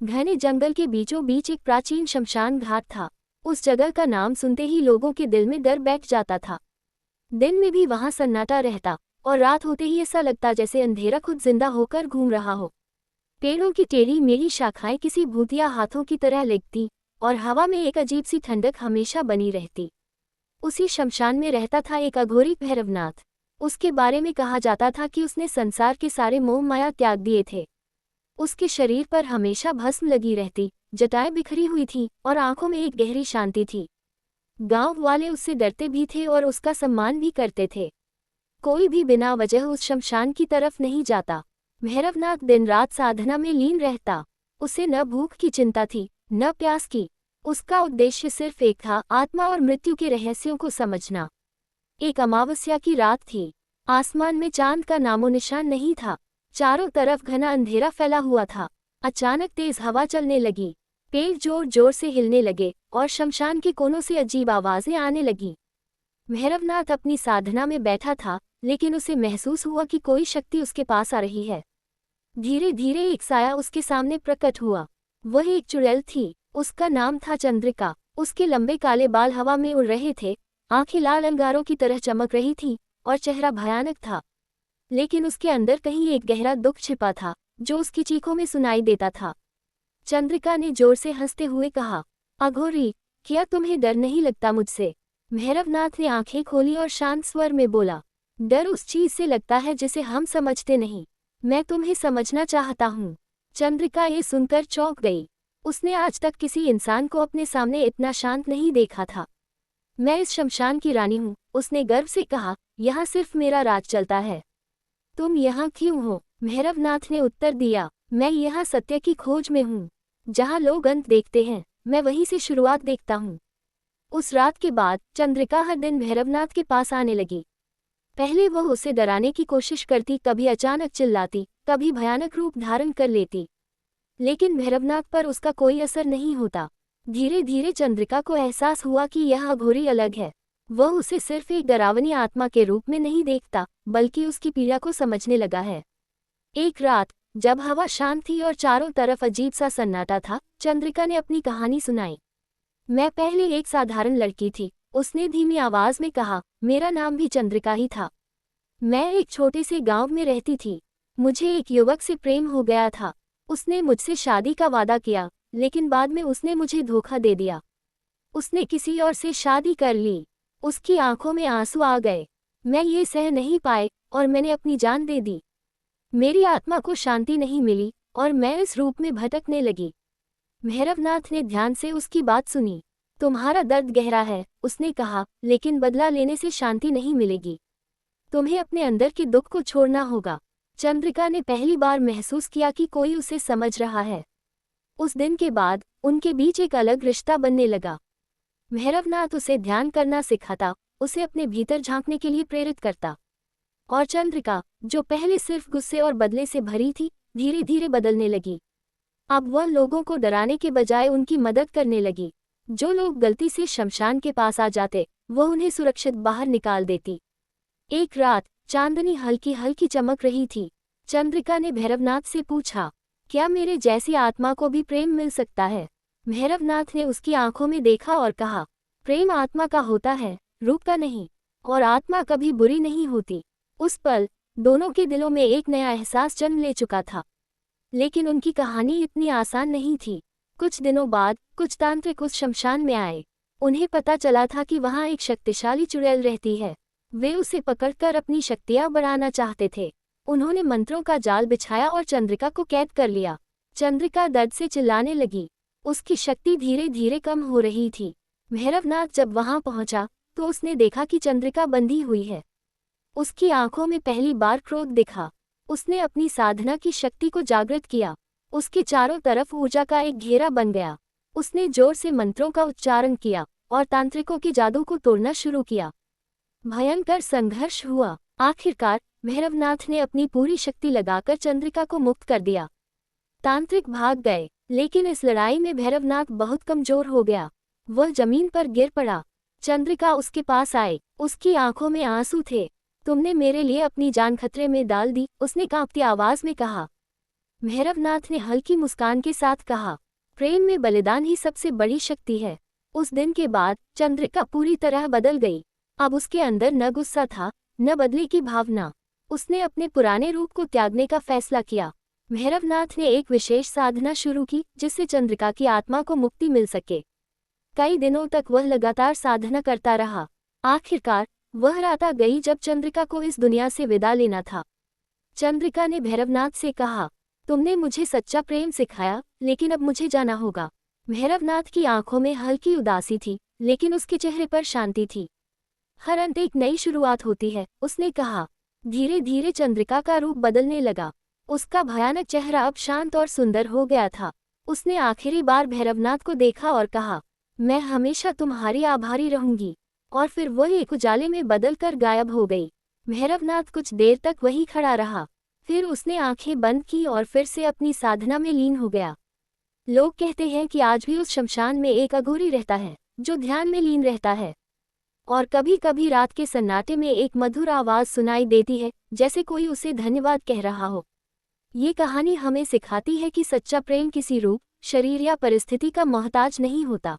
घने जंगल के बीचों बीच एक प्राचीन शमशान घाट था। उस जगह का नाम सुनते ही लोगों के दिल में डर बैठ जाता था। दिन में भी वहां सन्नाटा रहता और रात होते ही ऐसा लगता जैसे अंधेरा खुद जिंदा होकर घूम रहा हो। पेड़ों की टेढ़ी मेढ़ी शाखाएं किसी भूतिया हाथों की तरह लगती और हवा में एक अजीब सी ठंडक हमेशा बनी रहती। उसी शमशान में रहता था एक अघोरी भैरवनाथ। उसके बारे में कहा जाता था कि उसने संसार के सारे मोह माया त्याग दिए थे। उसके शरीर पर हमेशा भस्म लगी रहती, जटाएं बिखरी हुई थीं और आंखों में एक गहरी शांति थी। गांव वाले उससे डरते भी थे और उसका सम्मान भी करते थे। कोई भी बिना वजह उस शमशान की तरफ नहीं जाता। भैरवनाथ दिन रात साधना में लीन रहता। उसे न भूख की चिंता थी, न प्यास की। उसका उद्देश्य सिर्फ एक था, आत्मा और मृत्यु के रहस्यों को समझना। एक अमावस्या की रात थी। आसमान में चांद का नामोनिशान नहीं था। चारों तरफ घना अंधेरा फैला हुआ था। अचानक तेज हवा चलने लगी। पेड़ जोर जोर से हिलने लगे और शमशान के कोनों से अजीब आवाजें आने लगीं। भैरवनाथ अपनी साधना में बैठा था, लेकिन उसे महसूस हुआ कि कोई शक्ति उसके पास आ रही है। धीरे धीरे एक साया उसके सामने प्रकट हुआ। वह एक चुड़ैल थी। उसका नाम था चंद्रिका। उसके लंबे काले बाल हवा में उड़ रहे थे, आंखें लाल अंगारों की तरह चमक रही थीं और चेहरा भयानक था। लेकिन उसके अंदर कहीं एक गहरा दुख छिपा था, जो उसकी चीखों में सुनाई देता था। चंद्रिका ने जोर से हंसते हुए कहा, अघोरी, क्या तुम्हें डर नहीं लगता मुझसे? भैरवनाथ ने आंखें खोली और शांत स्वर में बोला, डर उस चीज से लगता है जिसे हम समझते नहीं। मैं तुम्हें समझना चाहता हूँ। चंद्रिका ये सुनकर चौंक गई। उसने आज तक किसी इंसान को अपने सामने इतना शांत नहीं देखा था। मैं इस शमशान की रानी हूँ, उसने गर्व से कहा। यहाँ सिर्फ मेरा राज चलता है। तुम यहाँ क्यों हो? भैरवनाथ ने उत्तर दिया, मैं यहाँ सत्य की खोज में हूँ। जहाँ लोग अंत देखते हैं, मैं वहीं से शुरुआत देखता हूँ। उस रात के बाद चंद्रिका हर दिन भैरवनाथ के पास आने लगी। पहले वह उसे डराने की कोशिश करती, कभी अचानक चिल्लाती, कभी भयानक रूप धारण कर लेती। लेकिन भैरवनाथ पर उसका कोई असर नहीं होता। धीरे धीरे चंद्रिका को एहसास हुआ कि यह अघोरी अलग है। वह उसे सिर्फ एक डरावनी आत्मा के रूप में नहीं देखता, बल्कि उसकी पीड़ा को समझने लगा है। एक रात जब हवा शांत थी और चारों तरफ अजीब सा सन्नाटा था, चंद्रिका ने अपनी कहानी सुनाई। मैं पहले एक साधारण लड़की थी, उसने धीमी आवाज में कहा। मेरा नाम भी चंद्रिका ही था। मैं एक छोटे से गांव में रहती थी। मुझे एक युवक से प्रेम हो गया था। उसने मुझसे शादी का वादा किया, लेकिन बाद में उसने मुझे धोखा दे दिया। उसने किसी और से शादी कर ली। उसकी आंखों में आंसू आ गए। मैं ये सह नहीं पाए और मैंने अपनी जान दे दी। मेरी आत्मा को शांति नहीं मिली और मैं इस रूप में भटकने लगी। भैरवनाथ ने ध्यान से उसकी बात सुनी। तुम्हारा दर्द गहरा है, उसने कहा, लेकिन बदला लेने से शांति नहीं मिलेगी। तुम्हें अपने अंदर के दुख को छोड़ना होगा। चंद्रिका ने पहली बार महसूस किया कि कोई उसे समझ रहा है। उस दिन के बाद उनके बीच एक अलग रिश्ता बनने लगा। भैरवनाथ उसे ध्यान करना सिखाता, उसे अपने भीतर झांकने के लिए प्रेरित करता। और चंद्रिका, जो पहले सिर्फ गुस्से और बदले से भरी थी, धीरे धीरे बदलने लगी। अब वह लोगों को डराने के बजाय उनकी मदद करने लगी। जो लोग गलती से शमशान के पास आ जाते, वह उन्हें सुरक्षित बाहर निकाल देती। एक रात चांदनी हल्की हल्की चमक रही थी। चंद्रिका ने भैरवनाथ से पूछा, क्या मेरे जैसी आत्मा को भी प्रेम मिल सकता है? भैरवनाथ ने उसकी आंखों में देखा और कहा, प्रेम आत्मा का होता है, रूप का नहीं। और आत्मा कभी बुरी नहीं होती। उस पल दोनों के दिलों में एक नया एहसास जन्म ले चुका था। लेकिन उनकी कहानी इतनी आसान नहीं थी। कुछ दिनों बाद कुछ तांत्रिक उस शमशान में आए। उन्हें पता चला था कि वहां एक शक्तिशाली चुड़ैल रहती है। वे उसे पकड़कर अपनी शक्तियां बढ़ाना चाहते थे। उन्होंने मंत्रों का जाल बिछाया और चंद्रिका को कैद कर लिया। चंद्रिका दर्द से चिल्लाने लगी। उसकी शक्ति धीरे धीरे कम हो रही थी। भैरवनाथ जब वहां पहुंचा तो उसने देखा कि चंद्रिका बंधी हुई है। उसकी आंखों में पहली बार क्रोध दिखा। उसने अपनी साधना की शक्ति को जागृत किया। उसके चारों तरफ ऊर्जा का एक घेरा बन गया। उसने जोर से मंत्रों का उच्चारण किया और तांत्रिकों के जादू को तोड़ना शुरू किया। भयंकर संघर्ष हुआ। आखिरकार भैरवनाथ ने अपनी पूरी शक्ति लगाकर चंद्रिका को मुक्त कर दिया। तांत्रिक भाग गए, लेकिन इस लड़ाई में भैरवनाथ बहुत कमजोर हो गया। वह जमीन पर गिर पड़ा। चंद्रिका उसके पास आई। उसकी आंखों में आंसू थे। तुमने मेरे लिए अपनी जान खतरे में डाल दी, उसने कांपती आवाज में कहा। भैरवनाथ ने हल्की मुस्कान के साथ कहा, प्रेम में बलिदान ही सबसे बड़ी शक्ति है। उस दिन के बाद चंद्रिका पूरी तरह बदल गई। अब उसके अंदर न गुस्सा था, न बदले की भावना। उसने अपने पुराने रूप को त्यागने का फैसला किया। भैरवनाथ ने एक विशेष साधना शुरू की जिससे चंद्रिका की आत्मा को मुक्ति मिल सके। कई दिनों तक वह लगातार साधना करता रहा। आखिरकार वह रात आ गई जब चंद्रिका को इस दुनिया से विदा लेना था। चंद्रिका ने भैरवनाथ से कहा, तुमने मुझे सच्चा प्रेम सिखाया, लेकिन अब मुझे जाना होगा। भैरवनाथ की आंखों में हल्की उदासी थी, लेकिन उसके चेहरे पर शांति थी। हर अंत एक नई शुरुआत होती है, उसने कहा। धीरे धीरे चंद्रिका का रूप बदलने लगा। उसका भयानक चेहरा अब शांत और सुंदर हो गया था। उसने आखिरी बार भैरवनाथ को देखा और कहा, मैं हमेशा तुम्हारी आभारी रहूंगी। और फिर वह एक उजाले में बदलकर गायब हो गई। भैरवनाथ कुछ देर तक वहीं खड़ा रहा। फिर उसने आंखें बंद की और फिर से अपनी साधना में लीन हो गया। लोग कहते हैं कि आज भी उस शमशान में एक अघोरी रहता है, जो ध्यान में लीन रहता है। और कभी कभी रात के सन्नाटे में एक मधुर आवाज सुनाई देती है, जैसे कोई उसे धन्यवाद कह रहा हो। ये कहानी हमें सिखाती है कि सच्चा प्रेम किसी रूप, शरीर या परिस्थिति का मोहताज नहीं होता।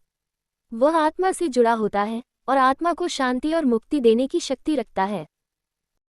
वह आत्मा से जुड़ा होता है और आत्मा को शांति और मुक्ति देने की शक्ति रखता है।